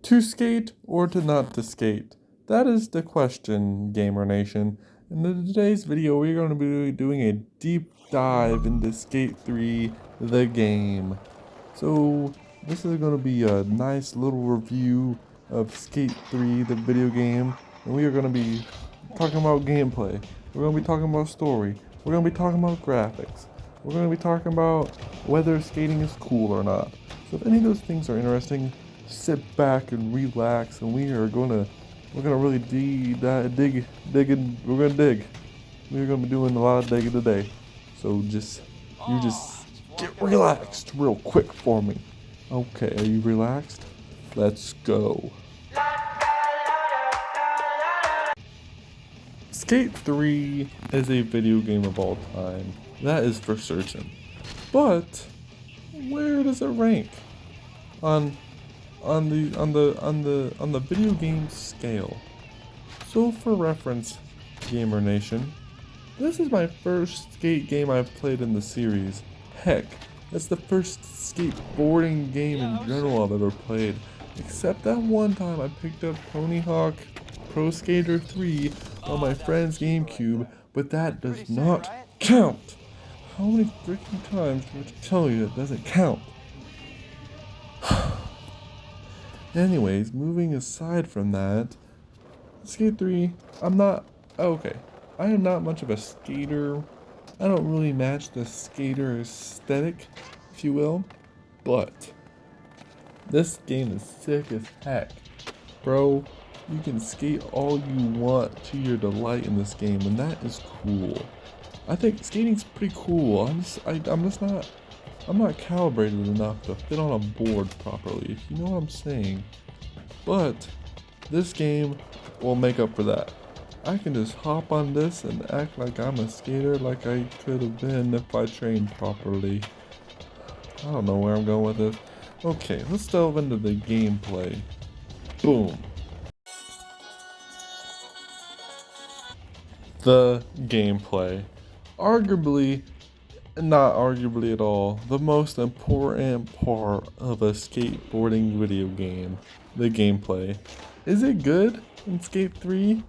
To skate or to not to skate? That is the question, Gamer Nation. And in today's video, we're going to be doing a deep dive into Skate 3, the game. So, this is going to be a nice little review of Skate 3, the video game. And we are going to be talking about gameplay. We're going to be talking about story. We're going to be talking about graphics. We're going to be talking about whether skating is cool or not. So if any of those things are interesting, sit back and relax, and we're gonna really we're gonna dig. We're gonna be doing a lot of digging today. So you just get relaxed real quick for me. Okay, are you relaxed? Let's go. Skate 3 is a video game of all time. That is for certain. But where does it rank on the video game scale? So for reference, Gamer Nation, this is my first skate game I've played in the series. Heck, that's the first skateboarding game in general I've ever played. Except that one time I picked up Tony Hawk Pro Skater 3 on my friend's GameCube, but that does not count. How many freaking times do I have to tell you it doesn't count? Anyways, moving aside from that, Skate 3, okay, I am not much of a skater. I don't really match the skater aesthetic, if you will, but this game is sick as heck. Bro, you can skate all you want to your delight in this game, and that is cool. I think skating's pretty cool. I'm not calibrated enough to fit on a board properly, if you know what I'm saying. But this game will make up for that. I can just hop on this and act like I'm a skater like I could have been if I trained properly. I don't know where I'm going with this. Okay, let's delve into the gameplay. Boom. The gameplay. Arguably, not arguably at all, the most important part of a skateboarding video game, the gameplay. Is it good in Skate 3?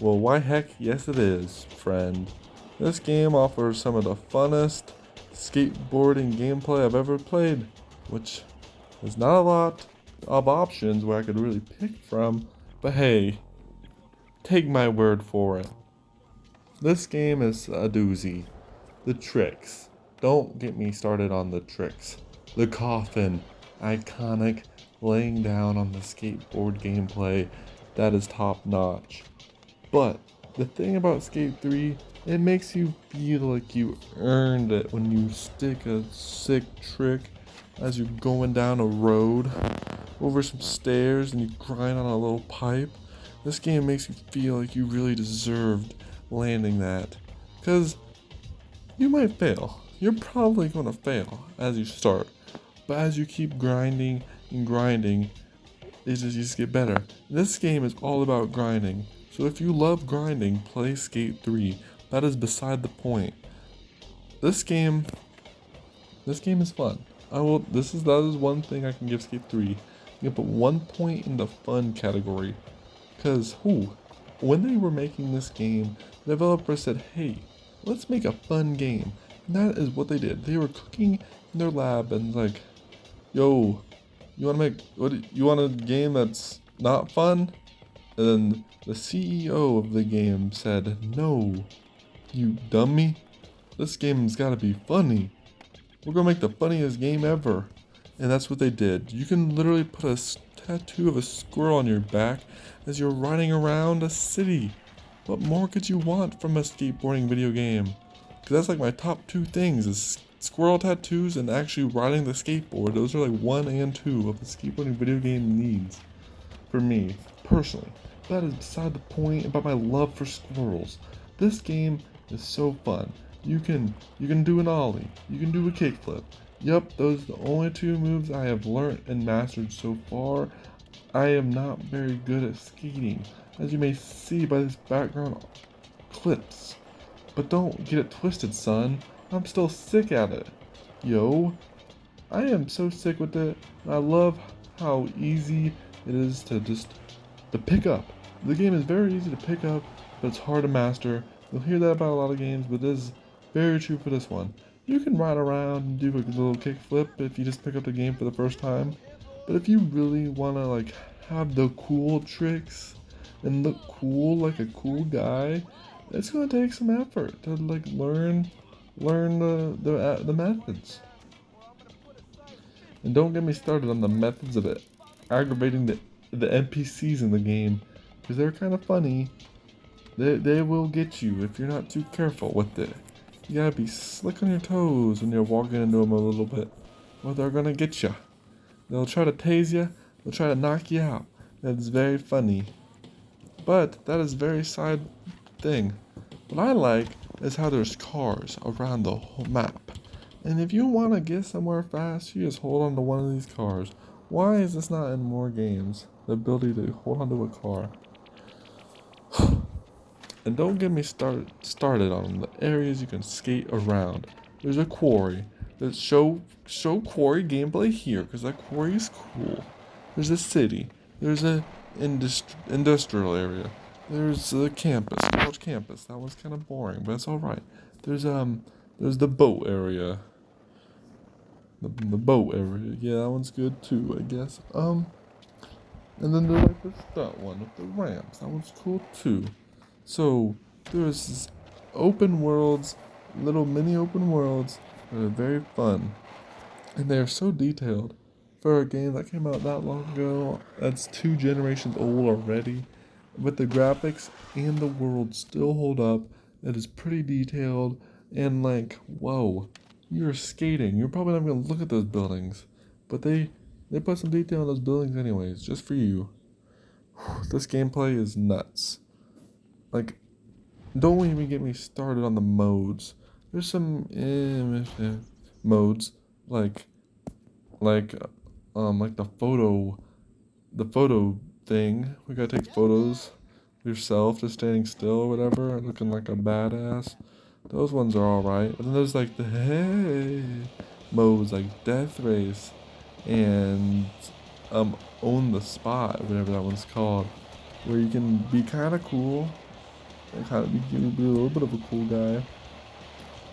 Well, why heck, yes it is, friend. This game offers some of the funnest skateboarding gameplay I've ever played, which is not a lot of options where I could really pick from, but hey, take my word for it. This game is a doozy. The tricks. Don't get me started on the tricks. The coffin. Iconic. Laying down on the skateboard gameplay. That is top notch. But the thing about Skate 3, it makes you feel like you earned it when you stick a sick trick as you're going down a road over some stairs and you grind on a little pipe. This game makes you feel like you really deserved landing that. Because you might fail. You're probably going to fail as you start. But as you keep grinding and grinding, you just get better. This game is all about grinding. So if you love grinding, play Skate 3. That is beside the point. This game is fun. That is one thing I can give Skate 3. You can put 1 point in the fun category. Because when they were making this game, the developer said, hey, let's make a fun game. And that is what they did. They were cooking in their lab and like, yo, you want a game that's not fun? And then the CEO of the game said, no, you dummy. This game's gotta be funny. We're gonna make the funniest game ever. And that's what they did. You can literally put a tattoo of a squirrel on your back as you're riding around a city. What more could you want from a skateboarding video game? Because that's like my top 2 things is squirrel tattoos and actually riding the skateboard. Those are like 1 and 2 of the skateboarding video game needs for me, personally. That is beside the point about my love for squirrels. This game is so fun. You can do an ollie. You can do a kickflip. Yep, those are the only 2 moves I have learned and mastered so far. I am not very good at skating, as you may see by this background clips. But don't get it twisted, son. I'm still sick at it. Yo, I am so sick with it. And I love how easy it is to pick up. The game is very easy to pick up, but it's hard to master. You'll hear that about a lot of games, but it is very true for this one. You can ride around and do a little kickflip if you just pick up the game for the first time. But if you really want to like have the cool tricks and look cool like a cool guy, it's gonna take some effort to like learn the methods. And don't get me started on the methods of it aggravating the NPCs in the game, because they're kind of funny. They will get you if you're not too careful with it. You gotta be slick on your toes when you're walking into them a little bit, or they're gonna get you. They'll try to tase you, they'll try to knock you out. That's very funny. But that is very side thing. What I like is how there's cars around the whole map. And if you want to get somewhere fast, you just hold on to one of these cars. Why is this not in more games? The ability to hold onto a car. And don't get me started on the areas you can skate around. There's a quarry. Let's show quarry gameplay here, because that quarry is cool. There's a city. There's a industrial area. There's a campus, college campus. That one's kind of boring, but it's all right. There's the boat area. The boat area. Yeah, that one's good too, I guess. And then there's like the stunt one with the ramps. That one's cool too. So there's this open worlds, little mini open worlds that are very fun, and they are so detailed for a game that came out that long ago. That's 2 generations old already, but the graphics and the world still hold up. It is pretty detailed and like, whoa, you're skating. You're probably not gonna look at those buildings, but they put some detail in those buildings anyways, just for you. This gameplay is nuts. Like, don't even get me started on the modes. There's some modes like the photo thing. We gotta take photos of yourself just standing still or whatever, looking like a badass. Those ones are alright. But then there's like the hey modes like Death Race and Own the Spot, whatever that one's called, where you can be kind of cool and kind of be a little bit of a cool guy.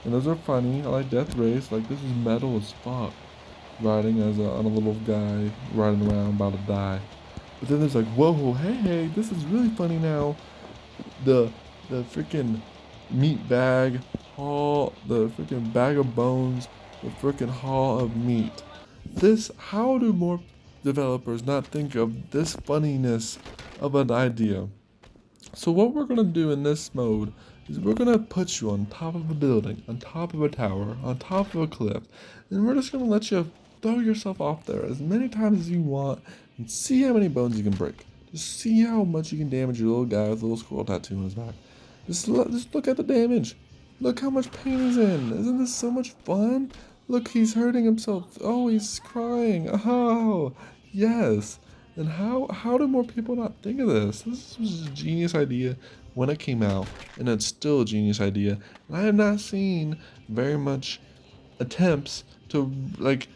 And those are funny. I like Death Race. Like, this is metal as fuck. Riding on a little guy riding around about to die. But then there's like, whoa, hey, this is really funny now. The freaking meat bag haul, the freaking bag of bones, the freaking haul of meat. How do more developers not think of this funniness of an idea? So what we're gonna do in this mode is we're gonna put you on top of a building, on top of a tower, on top of a cliff, and we're just gonna let you throw yourself off there as many times as you want and see how many bones you can break. Just see how much you can damage your little guy with a little squirrel tattoo on his back. Just look at the damage. Look how much pain he's in. Isn't this so much fun? Look, he's hurting himself. Oh, he's crying. Oh, yes. And how do more people not think of this? This was a genius idea when it came out, and it's still a genius idea. And I have not seen very much attempts to like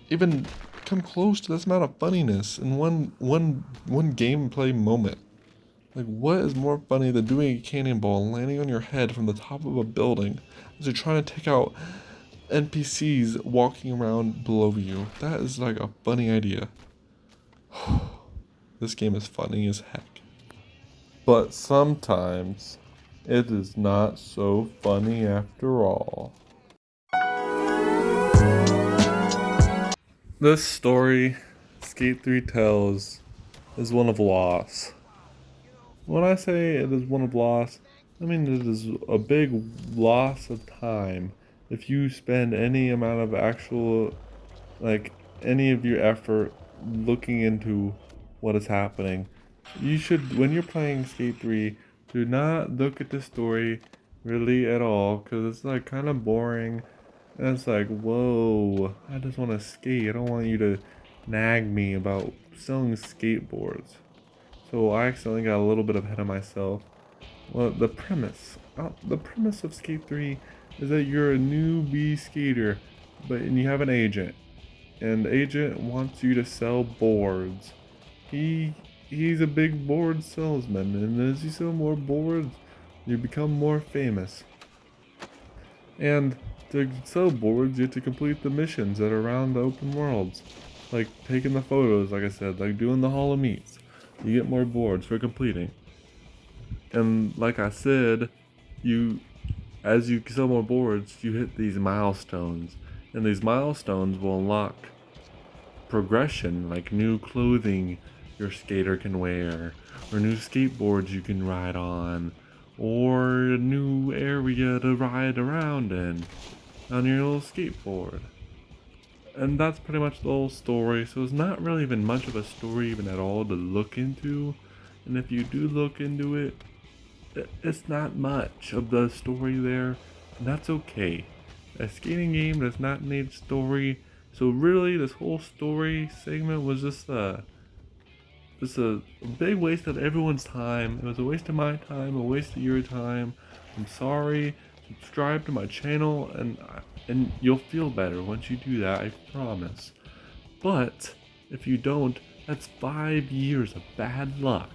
even come close to this amount of funniness in one gameplay moment. Like, what is more funny than doing a cannonball and landing on your head from the top of a building as you're trying to take out NPCs walking around below you? That is like a funny idea. This game is funny as heck. But sometimes it is not so funny after all. This story Skate 3 tells is one of loss. When I say it is one of loss, I mean it is a big loss of time. If you spend any amount of actual, like, any of your effort looking into what is happening, you should, when you're playing Skate 3, do not look at the story really at all, because it's like kind of boring. And it's like, whoa, I just want to skate. I don't want you to nag me about selling skateboards. So I accidentally got a little bit ahead of myself. Well, the premise of Skate 3 is that you're a newbie skater, and you have an agent, and the agent wants you to sell boards. He's a big board salesman, and as you sell more boards, you become more famous. And to sell boards, you have to complete the missions that are around the open worlds. Like taking the photos, like I said, like doing the Hall of Meats. You get more boards for completing. And like I said, you as you sell more boards, you hit these milestones. And these milestones will unlock progression, like new clothing your skater can wear, or new skateboards you can ride on, or a new area to ride around in on your little skateboard. And that's pretty much the whole story, so it's not really even much of a story even at all to look into. And if you do look into it, it's not much of the story there, and that's okay. A skating game does not need story, so really this whole story segment was just a big waste of everyone's time. It was a waste of my time, a waste of your time. I'm sorry. Subscribe to my channel, and you'll feel better once you do that, I promise. But if you don't, that's 5 years of bad luck.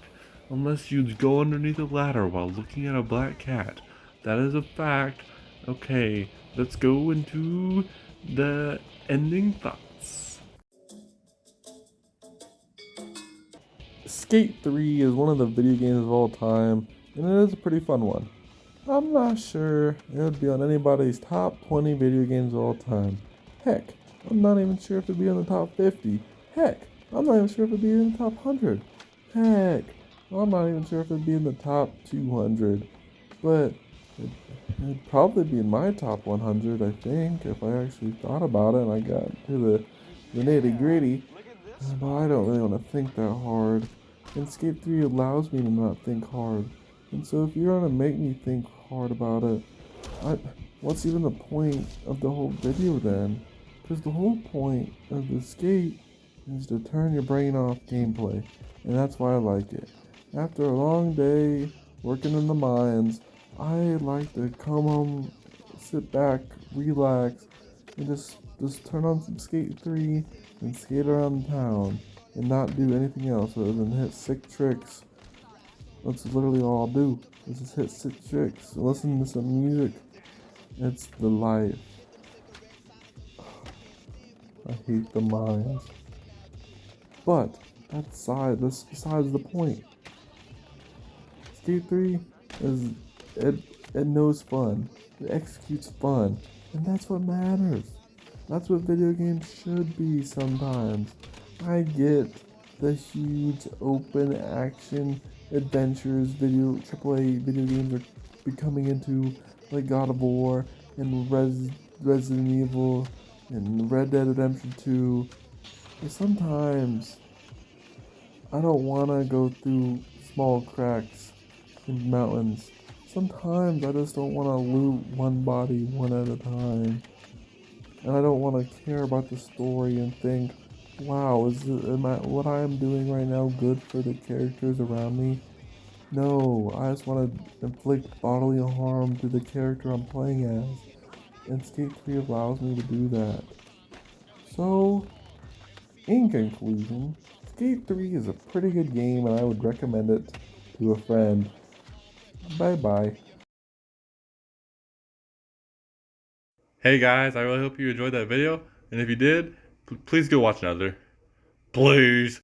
Unless you go underneath a ladder while looking at a black cat. That is a fact. Okay, let's go into the ending thoughts. Skate 3 is one of the video games of all time, and it is a pretty fun one. I'm not sure it would be on anybody's top 20 video games of all time. Heck, I'm not even sure if it'd be on the top 50. Heck, I'm not even sure if it'd be in the top 100. Heck, I'm not even sure if it'd be in the top 200. But it'd probably be in my top 100, I think, if I actually thought about it and I got to the nitty gritty. But I don't really want to think that hard. And Skate 3 allows me to not think hard. And so if you're gonna make me think hard about it, what's even the point of the whole video then? Because the whole point of the skate is to turn your brain off gameplay. And that's why I like it. After a long day working in the mines, I like to come home, sit back, relax, and just turn on some Skate 3 and skate around town and not do anything else other than hit sick tricks. That's literally all I'll do. Is just hit sick tricks, listen to some music. It's the life. I hate the mines. But that's besides the point. Skate 3 is it it knows fun. It executes fun. And that's what matters. That's what video games should be sometimes. I get the huge open action adventures AAA video games are becoming into, like God of War and Resident Evil and Red Dead Redemption 2. But sometimes I don't want to go through small cracks in mountains. Sometimes I just don't want to loot one body one at a time. And I don't want to care about the story and think, wow, what I am doing right now good for the characters around me? No, I just want to inflict bodily harm to the character I'm playing as. And Skate 3 allows me to do that. So, in conclusion, Skate 3 is a pretty good game and I would recommend it to a friend. Bye bye. Hey guys, I really hope you enjoyed that video, and if you did, please go watch another. Please.